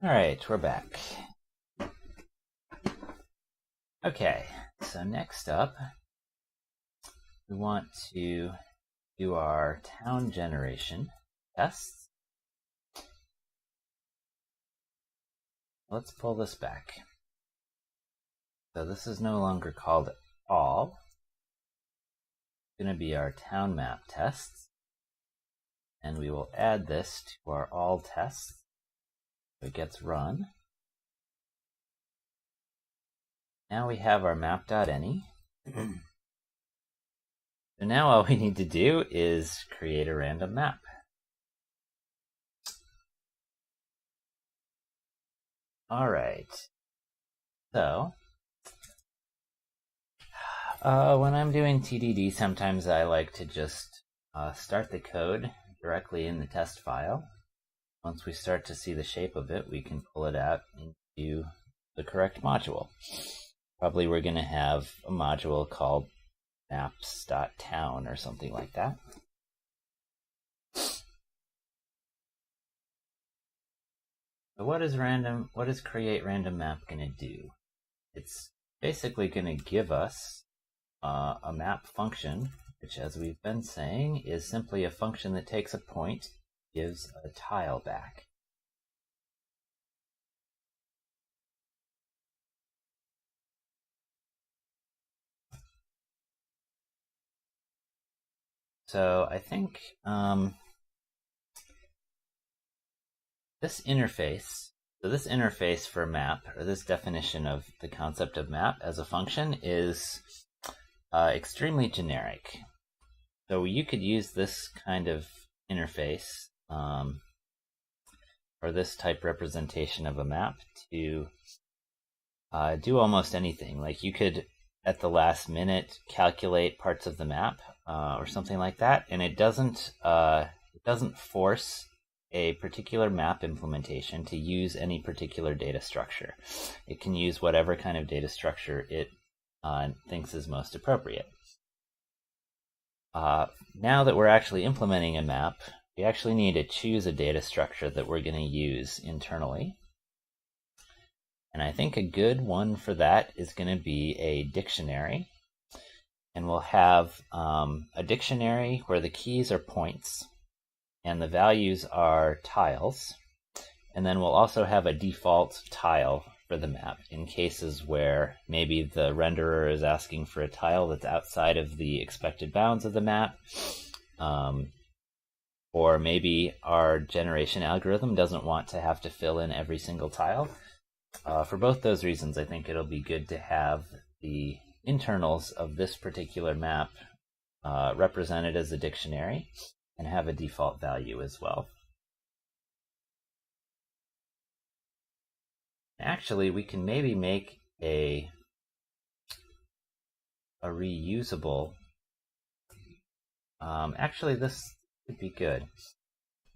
All right, we're back. Okay, so next up, we want to do our town generation tests. Let's pull this back. So this is no longer called all. It's going to be our town map tests. And we will add this to our all tests. So it gets run. Now we have our map.any. So now all we need to do is create a random map. All right. So when I'm doing TDD, sometimes I like to just start the code directly in the test file. Once we start to see the shape of it, we can pull it out into the correct module. Probably we're going to have a module called maps.town or something like that. So what is create random map going to do? It's basically going to give us a map function, which, as we've been saying, is simply a function that takes a point, gives a tile back. So I think this interface for map, or this definition of the concept of map as a function, is extremely generic. So you could use this kind of interface, or this type representation of a map, to do almost anything. Like you could, at the last minute, calculate parts of the map or something like that, and it doesn't force a particular map implementation to use any particular data structure. It can use whatever kind of data structure it thinks is most appropriate. Now that we're actually implementing a map, we actually need to choose a data structure that we're going to use internally. And I think a good one for that is going to be a dictionary. And we'll have a dictionary where the keys are points and the values are tiles. And then we'll also have a default tile for the map in cases where maybe the renderer is asking for a tile that's outside of the expected bounds of the map. Or maybe our generation algorithm doesn't want to have to fill in every single tile. For both those reasons, I think it'll be good to have the internals of this particular map represented as a dictionary and have a default value as well. Actually, we can maybe make a reusable. Actually, this could be good.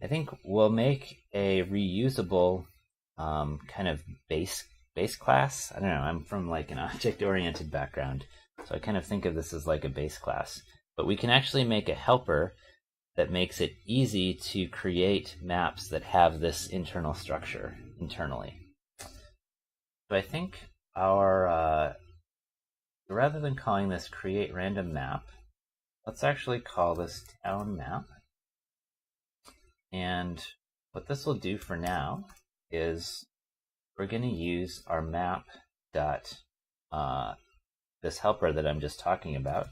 I think we'll make a reusable kind of base class. I don't know, I'm from like an object-oriented background, so I kind of think of this as like a base class. But we can actually make a helper that makes it easy to create maps that have this internal structure internally. So I think our, rather than calling this create random map, let's actually call this town map. And what this will do for now is we're going to use our map this helper that I'm just talking about.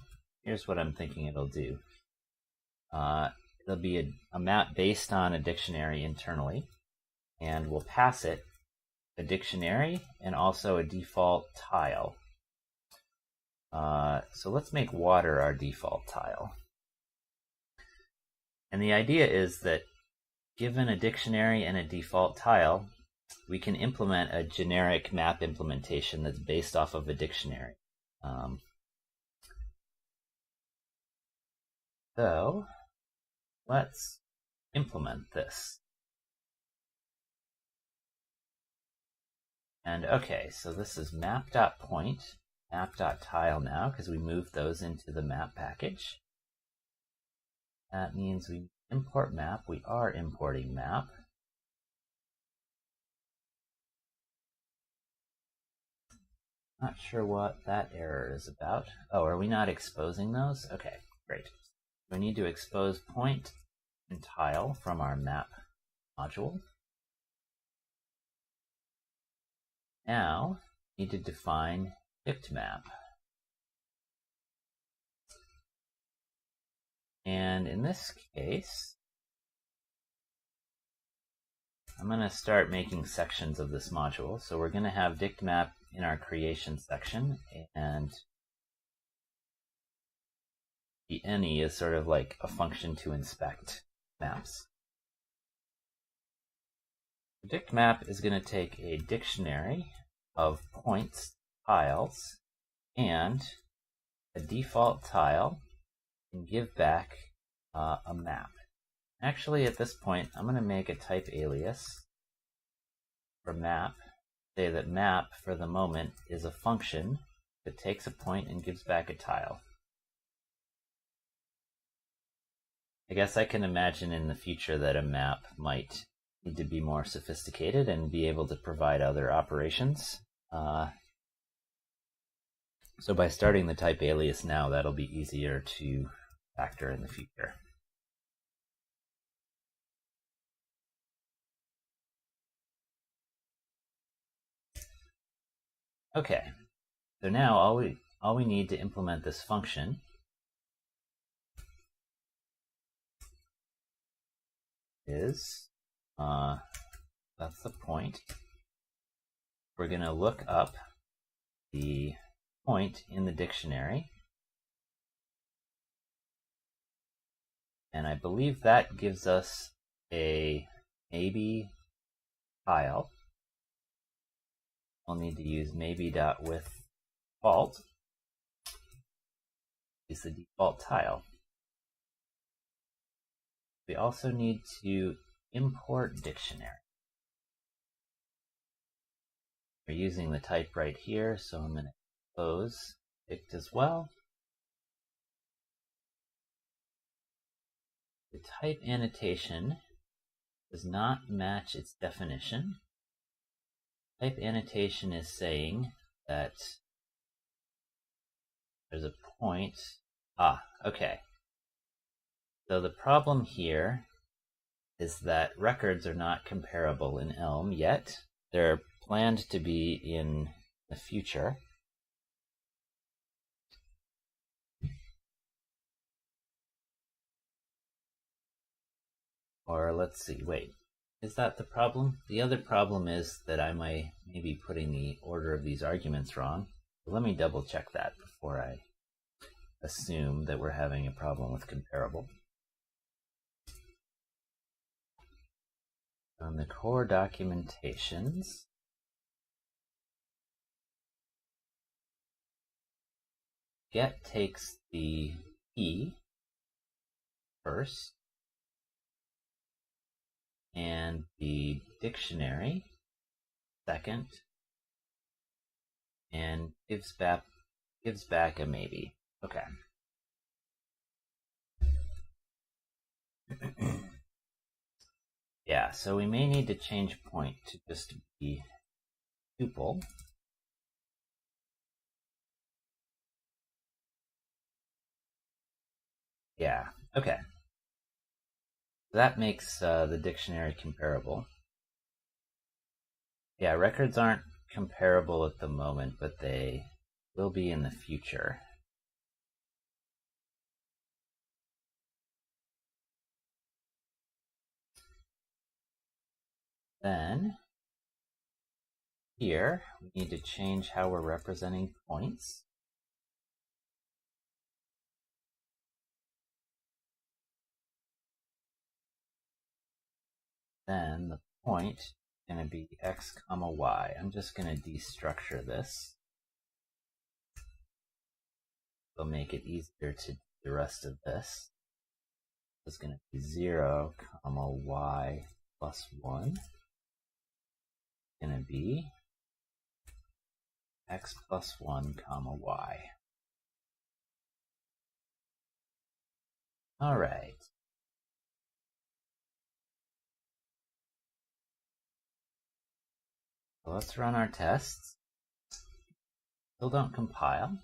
Here's what I'm thinking it'll do. It'll be a map based on a dictionary internally, and we'll pass it a dictionary and also a default tile. So let's make water our default tile. And the idea is that given a dictionary and a default tile, we can implement a generic map implementation that's based off of a dictionary. So let's implement this. And okay, so this is map.point, map.tile now, because we moved those into the map package. That means we import map. We are importing map. Not sure what that error is about. Oh, are we not exposing those? Okay, great. We need to expose point and tile from our map module. Now, we need to define dict map. And in this case, I'm going to start making sections of this module. So we're going to have dict map in our creation section, and the any is sort of like a function to inspect maps. The dict map is going to take a dictionary of points, tiles, and a default tile, and give back a map. Actually, at this point, I'm going to make a type alias for map. Say that map, for the moment, is a function that takes a point and gives back a tile. I guess I can imagine in the future that a map might need to be more sophisticated and be able to provide other operations. So by starting the type alias now, that'll be easier to factor in the future. Okay, so now all we need to implement this function is that's the point. We're going to look up the point in the dictionary, and I believe that gives us a maybe tile. We'll need to use maybe.with default is the default tile. We also need to import dictionary. We're using the type right here, so I'm going to close dict as well. The type annotation does not match its definition. Type annotation is saying that there's a point. Okay. So the problem here is that records are not comparable in Elm yet. They're planned to be in the future. Or let's see, wait. Is that the problem? The other problem is that I may be putting the order of these arguments wrong. So let me double check that before I assume that we're having a problem with comparable. On the core documentations, get takes the key first, and the dictionary second, and gives back a maybe. Okay. Yeah, so we may need to change point to just be tuple. Yeah, okay. That makes the dictionary comparable. Yeah, records aren't comparable at the moment, but they will be in the future. Then, here, we need to change how we're representing points. Then the point is going to be x comma y. I'm just going to destructure this. It'll make it easier to do the rest of this. It's going to be 0 comma y plus 1. Going to be x plus 1 comma y. All right. So let's run our tests. Still don't compile.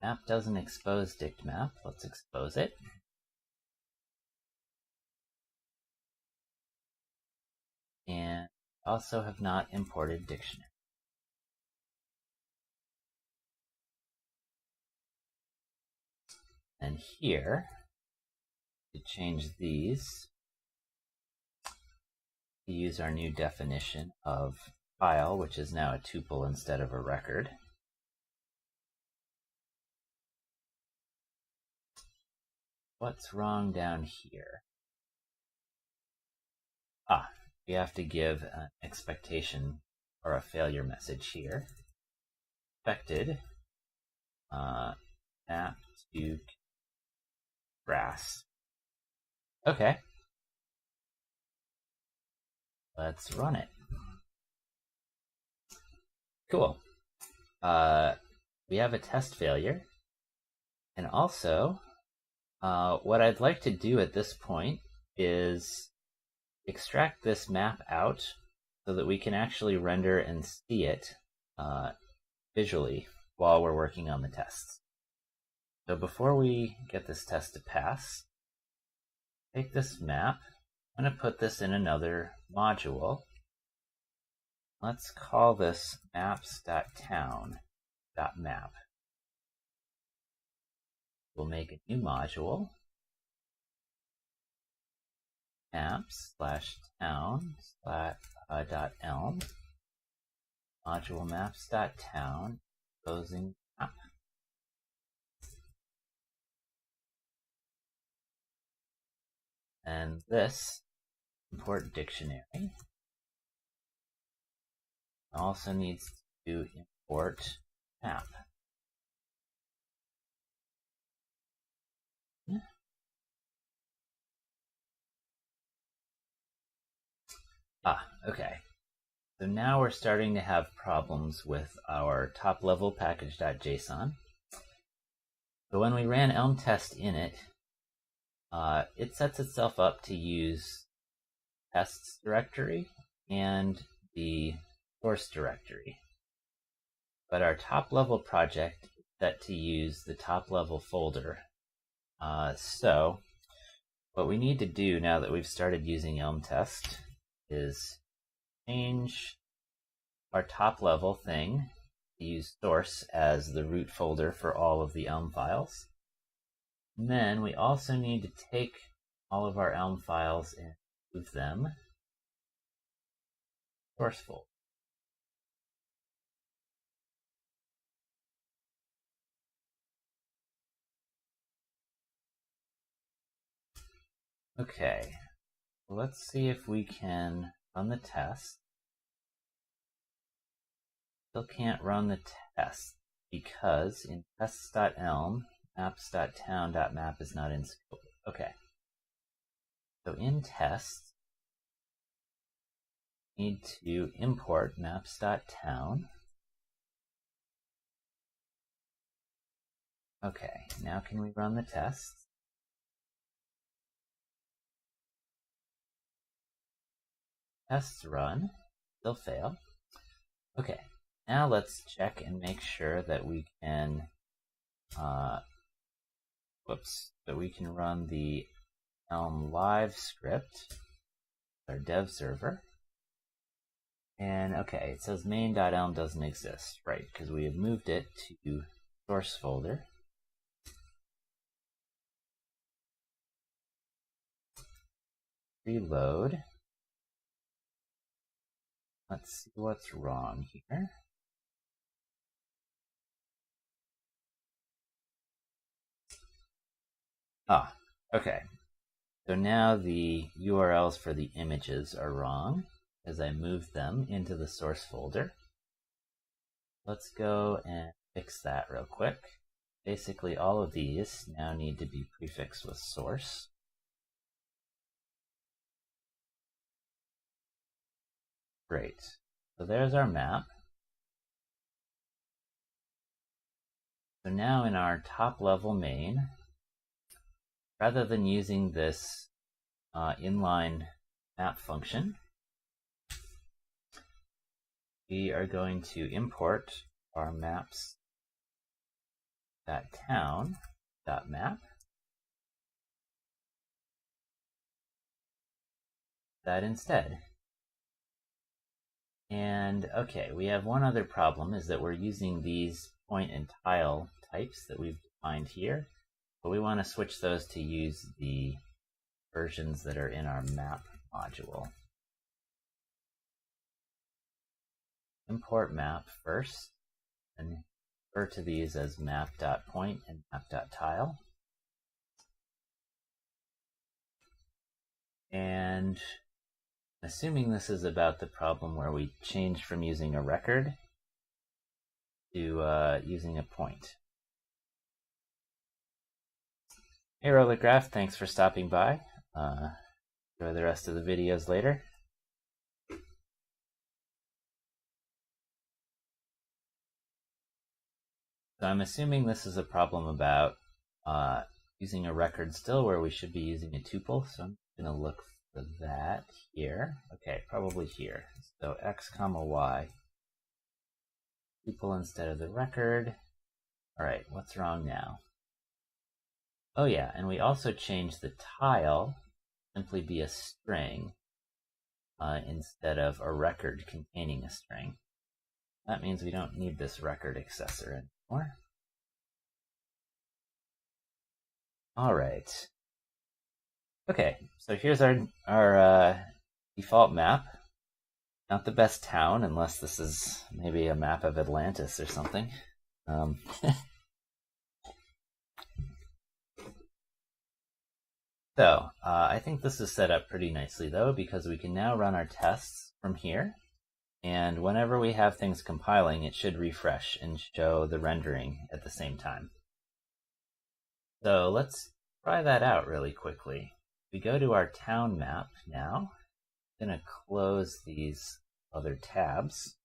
Map doesn't expose dict map. Let's expose it. And also have not imported dictionary. And here, to change these, to use our new definition of file, which is now a tuple instead of a record. What's wrong down here? We have to give an expectation or a failure message here. Expected map to grass. Okay. Let's run it. Cool. We have a test failure. And also, what I'd like to do at this point is extract this map out so that we can actually render and see it visually while we're working on the tests. So before we get this test to pass, take this map. I'm going to put this in another module. Let's call this maps.town.map. We'll make a new module. maps/town/.elm module maps.town exposing map. And this import dictionary also needs to import map. Okay. So now we're starting to have problems with our top level package.json. So when we ran Elm test init, it sets itself up to use tests directory and the source directory. But our top level project is set to use the top level folder. So what we need to do now that we've started using Elm test is change our top level thing to use source as the root folder for all of the Elm files. And then we also need to take all of our Elm files and move them to source folder. Okay, let's see if we can run the test. Still can't run the test because in tests.elm, maps.town.map is not in scope. Okay. So in test, we need to import maps.town. Okay, now can we run the test? Tests run, still fail. Okay, now let's check and make sure that we can that we can run the ElmLive script, our dev server. And okay, it says main.elm doesn't exist, right? Because we have moved it to source folder. Reload. Let's see what's wrong here. Okay. So now the URLs for the images are wrong as I moved them into the source folder. Let's go and fix that real quick. Basically, all of these now need to be prefixed with source. Great. So there's our map. So now in our top level main, rather than using this inline map function, we are going to import our maps.town.map. That instead. And okay, we have one other problem, is that we're using these point and tile types that we've defined here, but we want to switch those to use the versions that are in our map module. Import map first, and refer to these as map.point and map.tile. And assuming this is about the problem where we changed from using a record to using a point. Hey Rollergraph, thanks for stopping by. Enjoy the rest of the videos later. So I'm assuming this is a problem about using a record still where we should be using a tuple, so I'm going to look for that here. Okay, probably here. So x comma y, tuple instead of the record. All right, what's wrong now? Oh yeah, and we also changed the tile simply be a string instead of a record containing a string. That means we don't need this record accessor anymore. All right. Okay, so here's our default map. Not the best town, unless this is maybe a map of Atlantis or something. So, I think this is set up pretty nicely though, because we can now run our tests from here, and whenever we have things compiling, it should refresh and show the rendering at the same time. So let's try that out really quickly. We go to our town map now. I'm going to close these other tabs.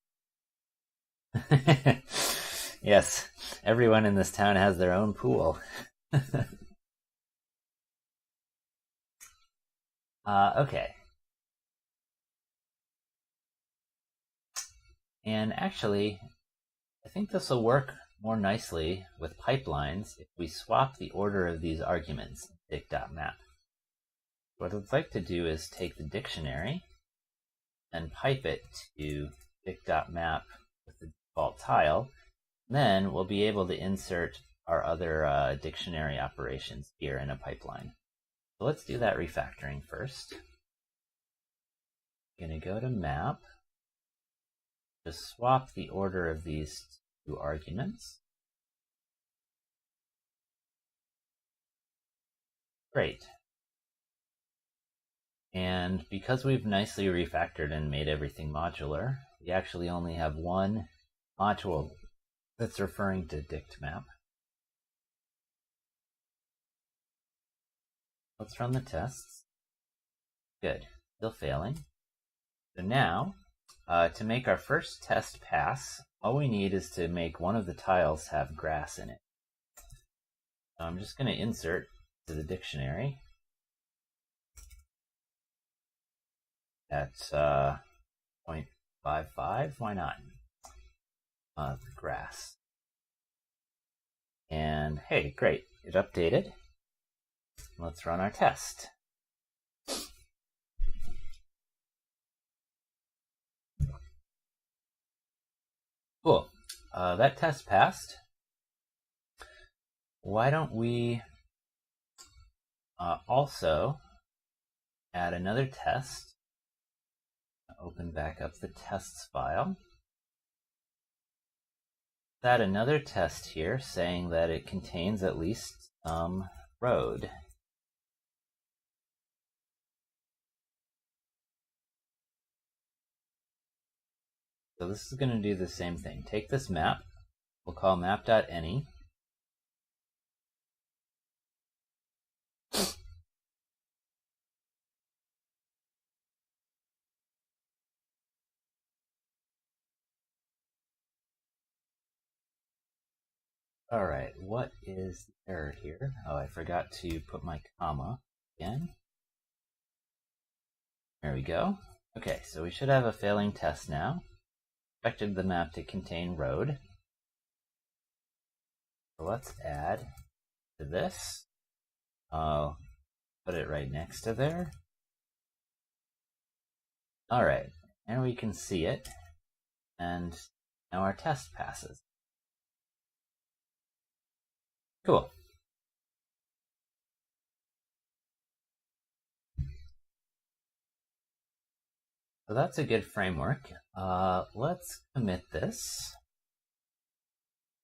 Yes, everyone in this town has their own pool. Okay. And actually, I think this will work more nicely with pipelines if we swap the order of these arguments in dict.map. What I'd like to do is take the dictionary and pipe it to dict.map with the default tile. Then we'll be able to insert our other dictionary operations here in a pipeline. So let's do that refactoring first. I'm going to go to map, just swap the order of these two arguments. Great. And because we've nicely refactored and made everything modular, we actually only have one module that's referring to dict.map. Let's run the tests. Good, still failing. So now, to make our first test pass, all we need is to make one of the tiles have grass in it. So I'm just going to insert to the dictionary at 0.55, why not? The grass. And hey, great, it updated. Let's run our test. Cool. That test passed. Why don't we also add another test? Open back up the tests file. Add another test here saying that it contains at least some road. So this is going to do the same thing. Take this map, we'll call map.any. All right, what is the error here? Oh, I forgot to put my comma again. There we go. Okay, so we should have a failing test now. expected the map to contain road. So let's add to this. I'll put it right next to there. All right, and we can see it. And now our test passes. Cool. So that's a good framework. Let's commit this.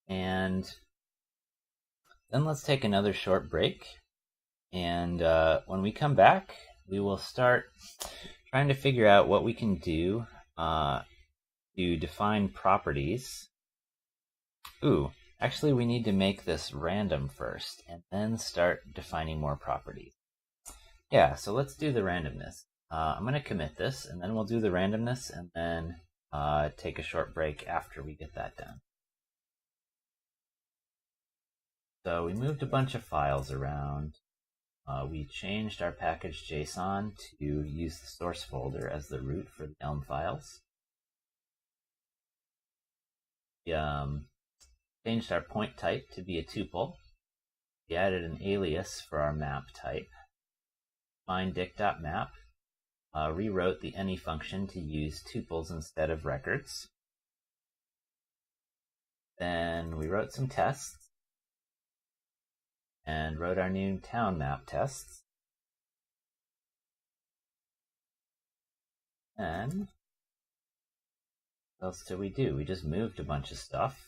And then let's take another short break. And when we come back, we will start trying to figure out what we can do to define properties. Ooh, actually we need to make this random first and then start defining more properties. Yeah, so let's do the randomness. I'm going to commit this, and then we'll do the randomness, and then take a short break after we get that done. So we moved a bunch of files around. We changed our package JSON to use the source folder as the root for the Elm files. We changed our point type to be a tuple. We added an alias for our map type. Defined dict.map. Rewrote the any function to use tuples instead of records. Then we wrote some tests and wrote our new town map tests. And what else did we do? We just moved a bunch of stuff,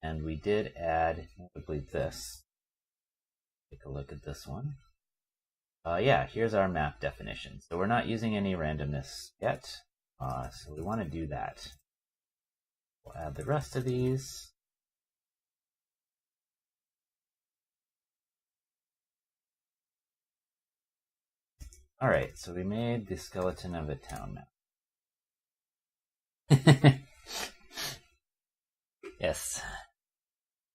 and we did add notably this. Take a look at this one. Yeah, here's our map definition. So we're not using any randomness yet, so we want to do that. We'll add the rest of these. All right, so we made the skeleton of a town map. Yes,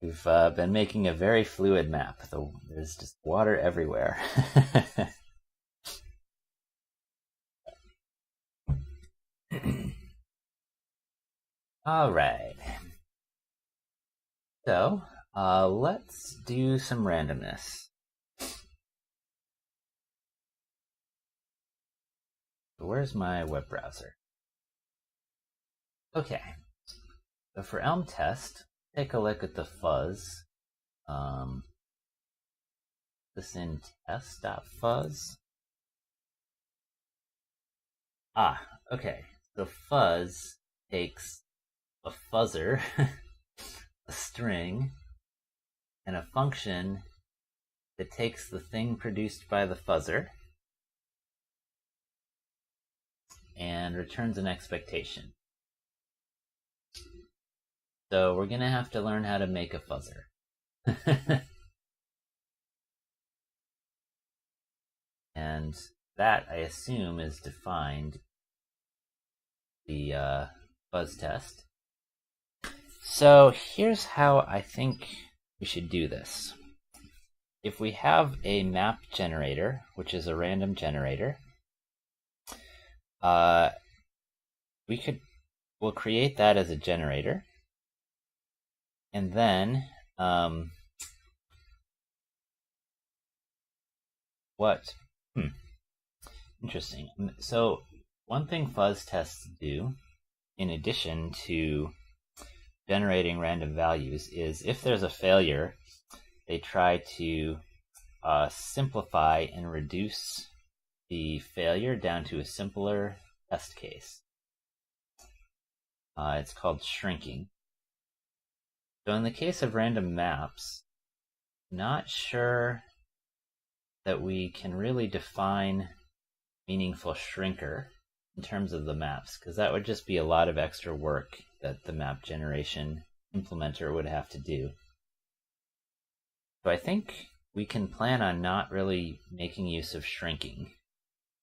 we've been making a very fluid map. There's just water everywhere. All right. So let's do some randomness. Where's my web browser? Okay. So for Elm test, take a look at the fuzz. This in test.fuzz. Okay. So fuzz takes a fuzzer, a string, and a function that takes the thing produced by the fuzzer and returns an expectation. So we're going to have to learn how to make a fuzzer. And that, I assume, is defined the fuzz test. So here's how I think we should do this. If we have a map generator, which is a random generator, we'll create that as a generator, and then interesting. So one thing fuzz tests do, in addition to generating random values, is if there's a failure, they try to simplify and reduce the failure down to a simpler test case. It's called shrinking. So in the case of random maps, not sure that we can really define meaningful shrinker in terms of the maps, because that would just be a lot of extra work that the map generation implementer would have to do. So I think we can plan on not really making use of shrinking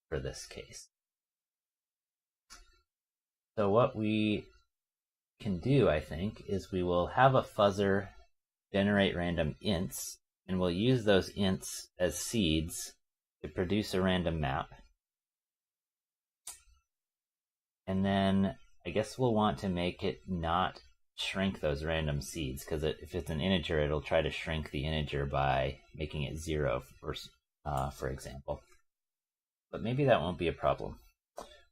for this case. So what we can do, I think, is we will have a fuzzer generate random ints, and we'll use those ints as seeds to produce a random map. And then I guess we'll want to make it not shrink those random seeds, because if it's an integer, it'll try to shrink the integer by making it 0, for example. But maybe that won't be a problem.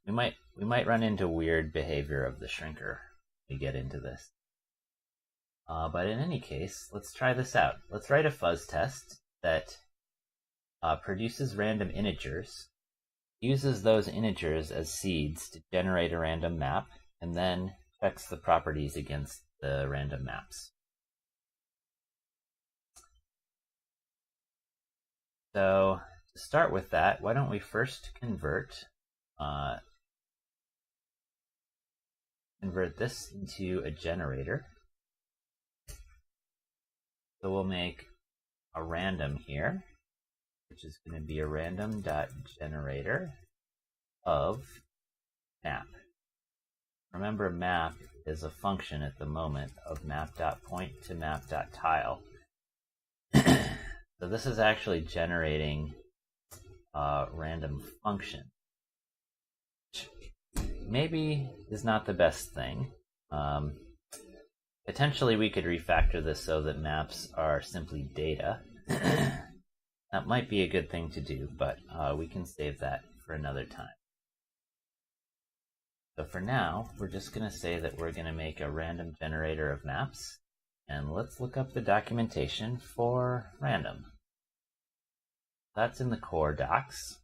We might run into weird behavior of the shrinker when we get into this. But in any case, let's try this out. Let's write a fuzz test that produces random integers, uses those integers as seeds to generate a random map, and then checks the properties against the random maps. So to start with that, why don't we first convert this into a generator. So we'll make a random here, which is going to be a random.generator of map. Remember, map is a function at the moment of map.point to map.tile. So this is actually generating a random function, which maybe is not the best thing. Potentially we could refactor this so that maps are simply data. That might be a good thing to do, but we can save that for another time. So for now, we're just going to say that we're going to make a random generator of maps, and let's look up the documentation for random. That's in the core docs.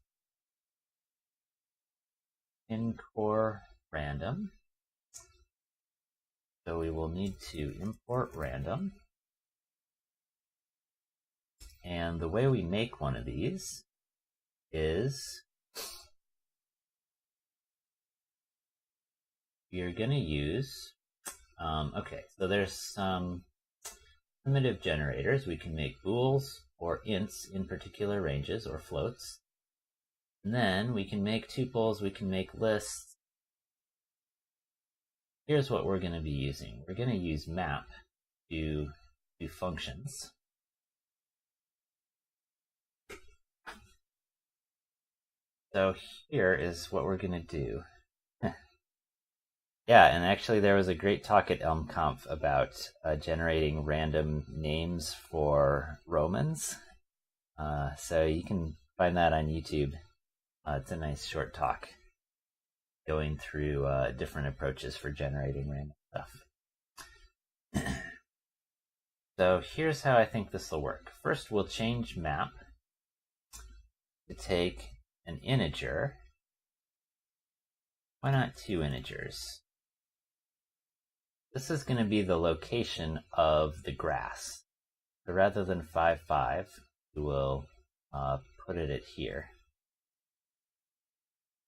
In core random. So we will need to import random. And the way we make one of these is you're going to use, okay, so there's some primitive generators. We can make bools or ints in particular ranges or floats. And then we can make tuples, we can make lists. Here's what we're going to be using. We're going to use map to do functions. So here is what we're going to do. Yeah, and actually there was a great talk at ElmConf about generating random names for Romans. So you can find that on YouTube. It's a nice short talk going through different approaches for generating random stuff. So here's how I think this will work. First, we'll change map to take an integer. Why not 2 integers? This is going to be the location of the grass. So rather than 5, 5, we will put it at here.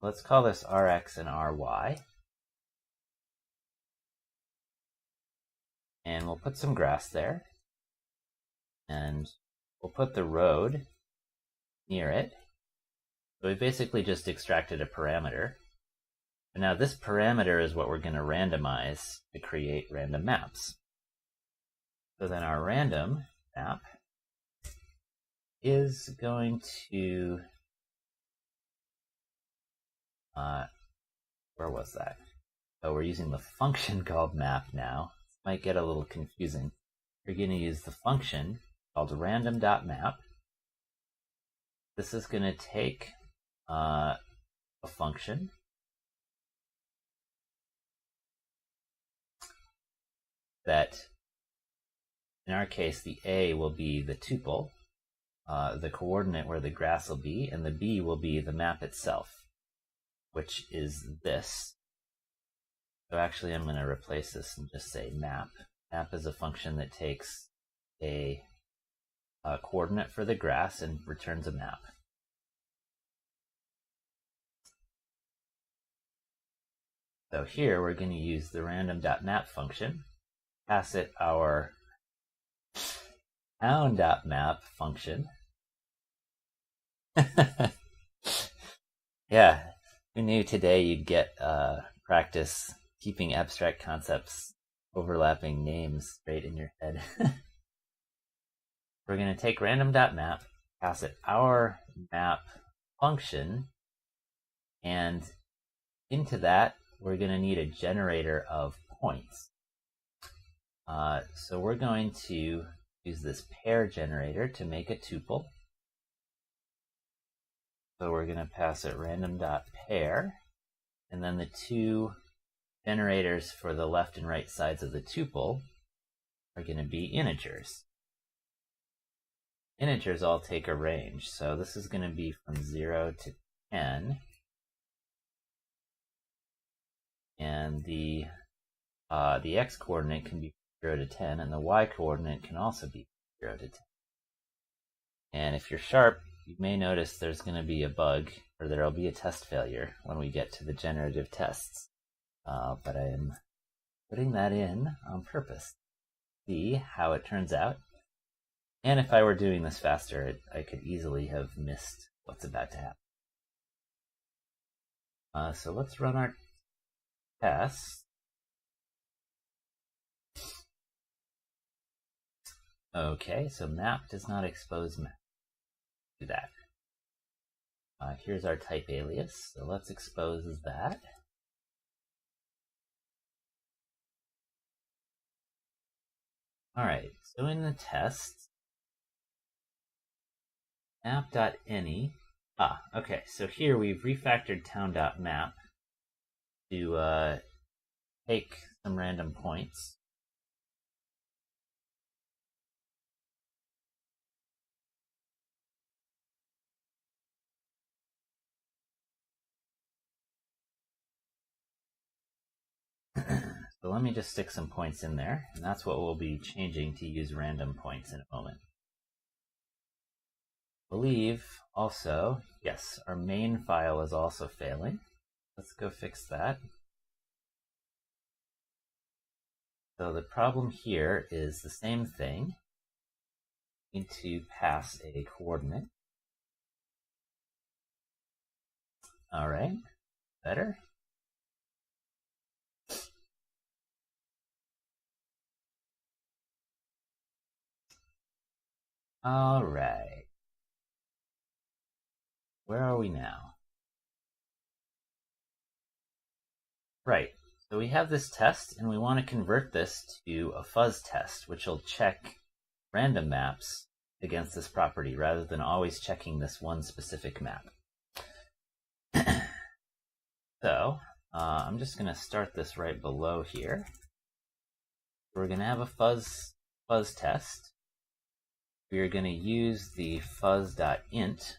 Let's call this Rx and Ry. And we'll put some grass there. And we'll put the road near it. So we basically just extracted a parameter. And now this parameter is what we're going to randomize to create random maps. So then our random map is going to, where was that? Oh, we're using the function called map now. This might get a little confusing. We're going to use the function called random.map. This is going to take a function that, in our case, the A will be the tuple, the coordinate where the grass will be, and the B will be the map itself, which is this. So actually I'm going to replace this and just say map. Map is a function that takes a coordinate for the grass and returns a map. So here we're going to use the random.map function, pass it our town.map function. Yeah, who knew today you'd get practice keeping abstract concepts overlapping names straight in your head. We're going to take random.map, pass it our map function, and into that we're going to need a generator of points. So we're going to use this pair generator to make a tuple. So we're going to pass it random.pair, and then the two generators for the left and right sides of the tuple are going to be integers. Integers all take a range, so this is going to be from 0 to 10, and the x-coordinate can be 0 to 10, and the y-coordinate can also be 0 to 10. And if you're sharp, you may notice there's going to be a bug, or there'll be a test failure when we get to the generative tests. But I am putting that in on purpose. See how it turns out. And if I were doing this faster, I could easily have missed what's about to happen. So let's run our tests. Okay, so map does not expose map. Do that. Here's our type alias, so let's expose that. Alright, so in the test, map.any, okay, so here we've refactored town.map to take some random points. So let me just stick some points in there, and that's what we'll be changing to use random points in a moment. I believe also, yes, our main file is also failing. Let's go fix that. So the problem here is the same thing. We need to pass a coordinate. All right, better. All right. Where are we now? Right. So we have this test, and we want to convert this to a fuzz test, which will check random maps against this property rather than always checking this one specific map. So I'm just going to start this right below here. We're going to have a fuzz test. We are going to use the fuzz.int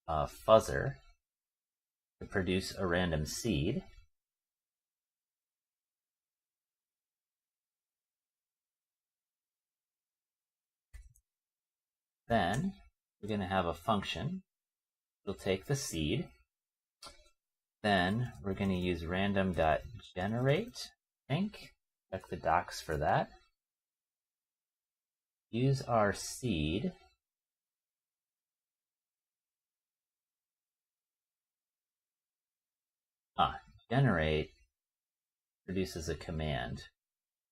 fuzzer to produce a random seed. Then we're going to have a function. It'll take the seed. Then we're going to use random.generate, I think. Check the docs for that. Use our seed. Generate produces a command,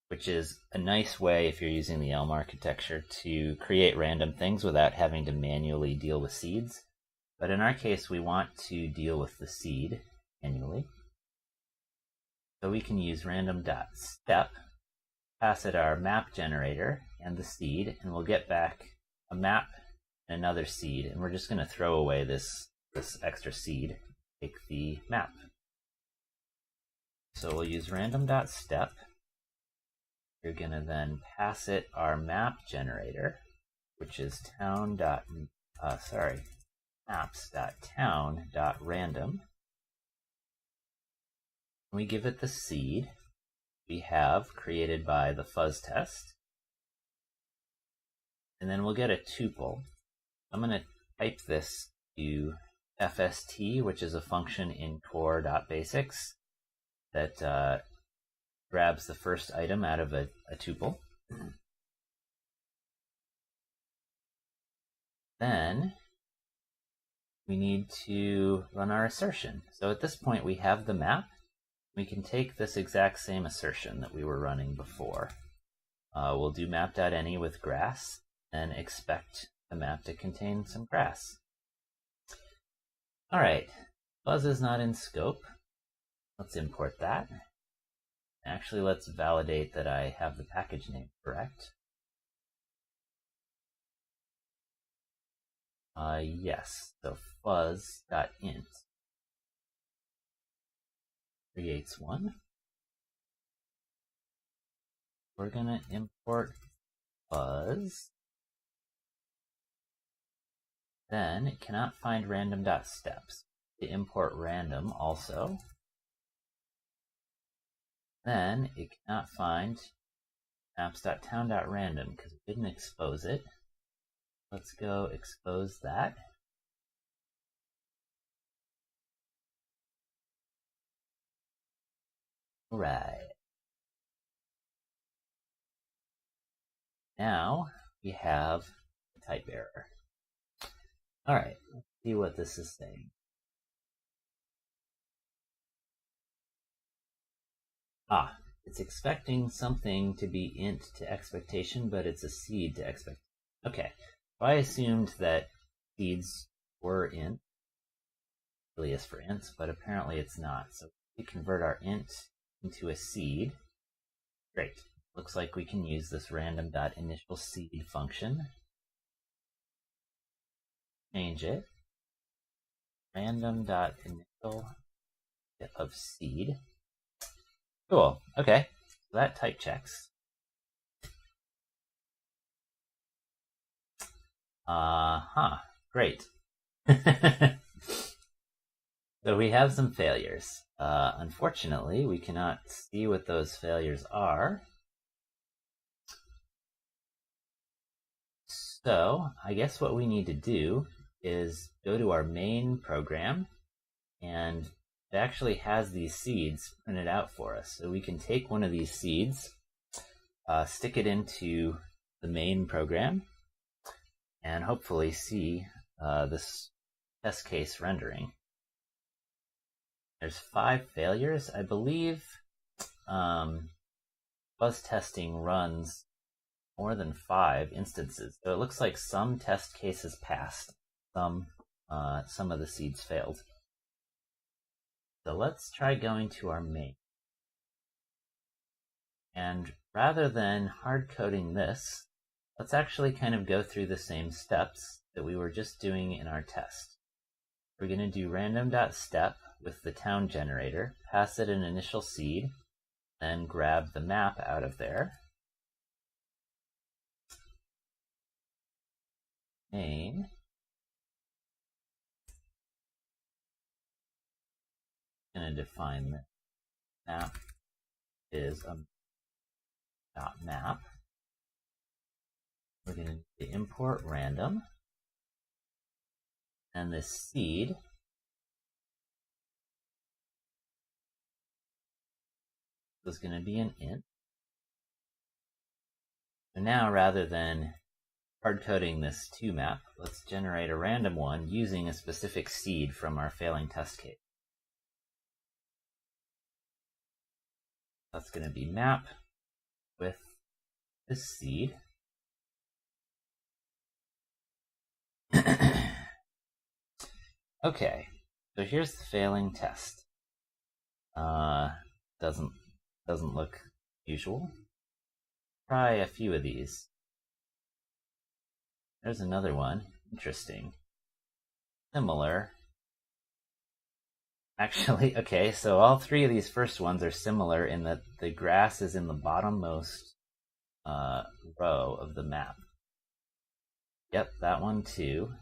which is a nice way, if you're using the Elm architecture, to create random things without having to manually deal with seeds. But in our case, we want to deal with the seed manually. So we can use random.step, pass it our map generator and the seed, and we'll get back a map and another seed. And we're just going to throw away this extra seed, take the map. So we'll use random.step. You're going to then pass it our map generator, which is maps.town.random. We give it the seed we have created by the fuzz test. And then we'll get a tuple. I'm going to type this to fst, which is a function in core.basics that grabs the first item out of a tuple. Then we need to run our assertion. So at this point we have the map. We can take this exact same assertion that we were running before. We'll do map.any with grass and expect the map to contain some grass. All right, fuzz is not in scope. Let's import that. Actually, let's validate that I have the package name correct. Yes, so fuzz.int creates one. We're going to import fuzz. Then it cannot find random.steps. To import random also. Then it cannot find maps.town.random because it didn't expose it. Let's go expose that. All right. Now we have a type error. All right, let's see what this is saying. It's expecting something to be int to expectation, but it's a seed to expectation. Okay, so I assumed that seeds were int, alias for ints, but apparently it's not. So we convert our int into a seed. Great. Looks like we can use this random.initialSeed function. Change it. Random.initial of seed. Cool. Okay. So that type checks. Great. So we have some failures. Unfortunately, we cannot see what those failures are. So I guess what we need to do is go to our main program, and it actually has these seeds printed out for us. So we can take one of these seeds, stick it into the main program, and hopefully see this test case rendering. There's 5 failures. I believe fuzz testing runs more than 5 instances. So it looks like some test cases passed, some of the seeds failed. So let's try going to our main. And rather than hard coding this, let's actually kind of go through the same steps that we were just doing in our test. We're going to do random.step with the town generator, pass it an initial seed, then grab the map out of there. Main. Going to define the map is a .map. We're going to import random, and this seed is going to be an int. So now, rather than hard coding this to map, let's generate a random one using a specific seed from our failing test case. That's going to be map with this seed. Okay, so here's the failing test. Doesn't look usual. Try a few of these. There's another one. Interesting. Similar. Actually, okay, so all 3 of these first ones are similar in that the grass is in the bottommost row of the map. Yep, that one too.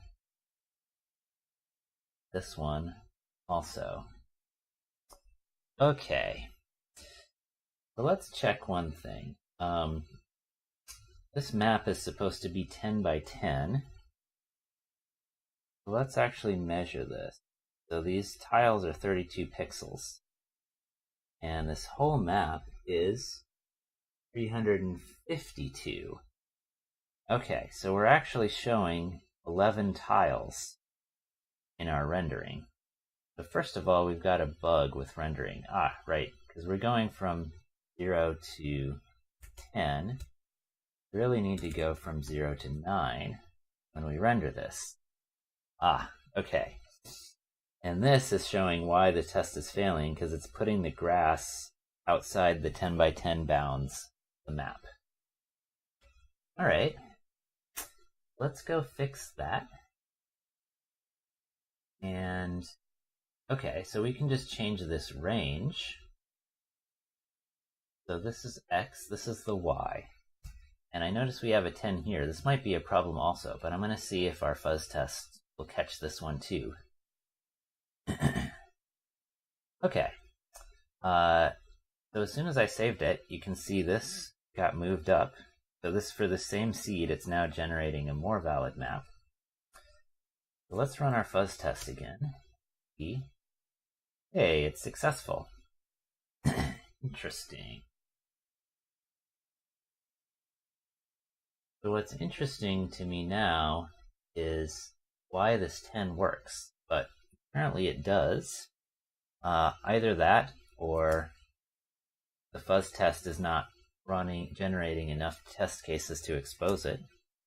This one also. Okay. So let's check one thing. This map is supposed to be 10 by 10. So let's actually measure this. So these tiles are 32 pixels. And this whole map is 352. Okay, so we're actually showing 11 tiles in our rendering. So first of all, we've got a bug with rendering. Right, because we're going from 0 to 10. We really need to go from 0 to 9 when we render this. Okay. And this is showing why the test is failing, because it's putting the grass outside the 10 by 10 bounds of the map. All right, let's go fix that. And okay, so we can just change this range. So this is X, this is the Y. And I notice we have a 10 here. This might be a problem also, but I'm going to see if our fuzz test will catch this one too. Okay, so as soon as I saved it, you can see this got moved up. So this, for the same seed, it's now generating a more valid map. So let's run our fuzz test again. Hey, it's successful. Interesting. So what's interesting to me now is why this 10 works, but apparently it does. Either that, or the fuzz test is not generating enough test cases to expose it.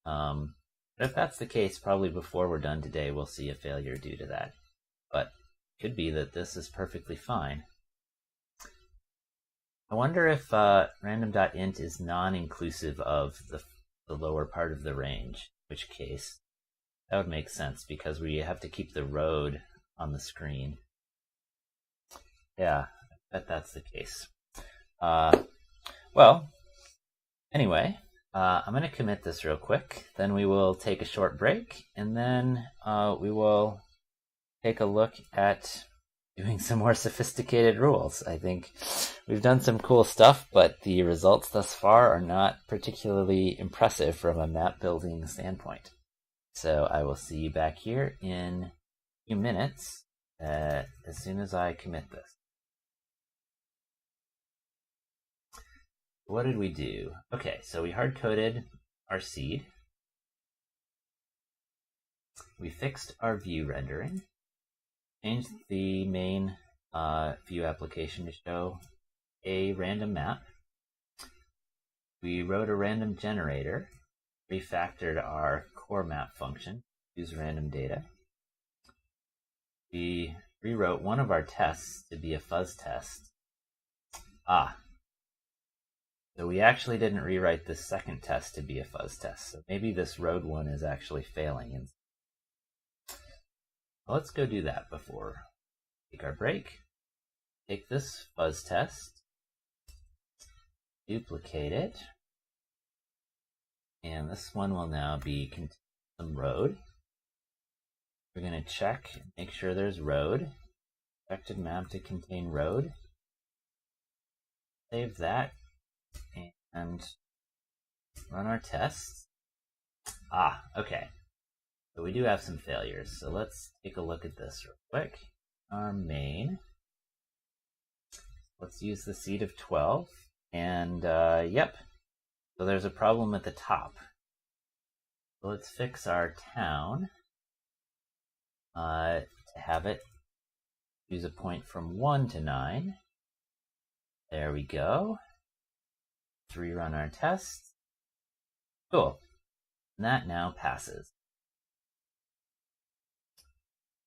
But if that's the case, probably before we're done today, we'll see a failure due to that. But it could be that this is perfectly fine. I wonder if random.int is non-inclusive of the lower part of the range, in which case that would make sense because we have to keep the road on the screen. Yeah, I bet that's the case. Well, anyway, I'm going to commit this real quick, then we will take a short break, and then we will take a look at doing some more sophisticated rules. I think we've done some cool stuff, but the results thus far are not particularly impressive from a map building standpoint. So I will see you back here in a few minutes as soon as I commit this. What did we do? Okay, so we hard-coded our seed. We fixed our view rendering. Changed the main view application to show a random map. We wrote a random generator. Refactored our core map function, use random data. We rewrote one of our tests to be a fuzz test. So we actually didn't rewrite the second test to be a fuzz test. So maybe this road one is actually failing. Let's go do that before we take our break. Take this fuzz test, duplicate it, and this one will now be some road. We're going to check and make sure there's road. Expected map to contain road. Save that. And run our tests. Okay. So we do have some failures. So let's take a look at this real quick. Our main. Let's use the seed of 12. And yep. So there's a problem at the top. So let's fix our town. To have it use a point from 1 to 9. There we go. Let's rerun our tests. Cool. And that now passes.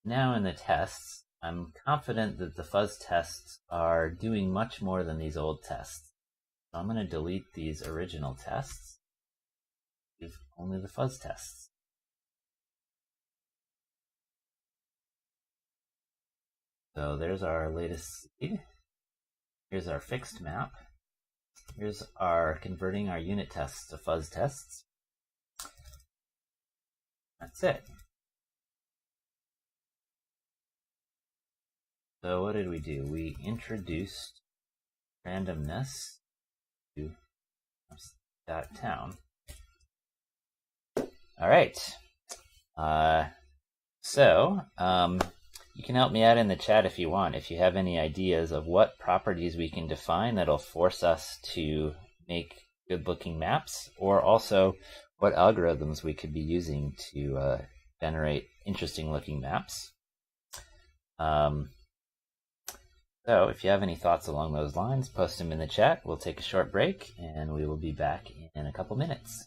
Now in the tests, I'm confident that the fuzz tests are doing much more than these old tests. So I'm going to delete these original tests. Leave only the fuzz tests. So there's our latest seed. Here's our fixed map. Here's our converting our unit tests to fuzz tests. That's it. So what did we do? We introduced randomness to that town. All right. You can help me out in the chat if you want, if you have any ideas of what properties we can define that'll force us to make good-looking maps, or also what algorithms we could be using to generate interesting-looking maps. So if you have any thoughts along those lines, post them in the chat. We'll take a short break, and we will be back in a couple minutes.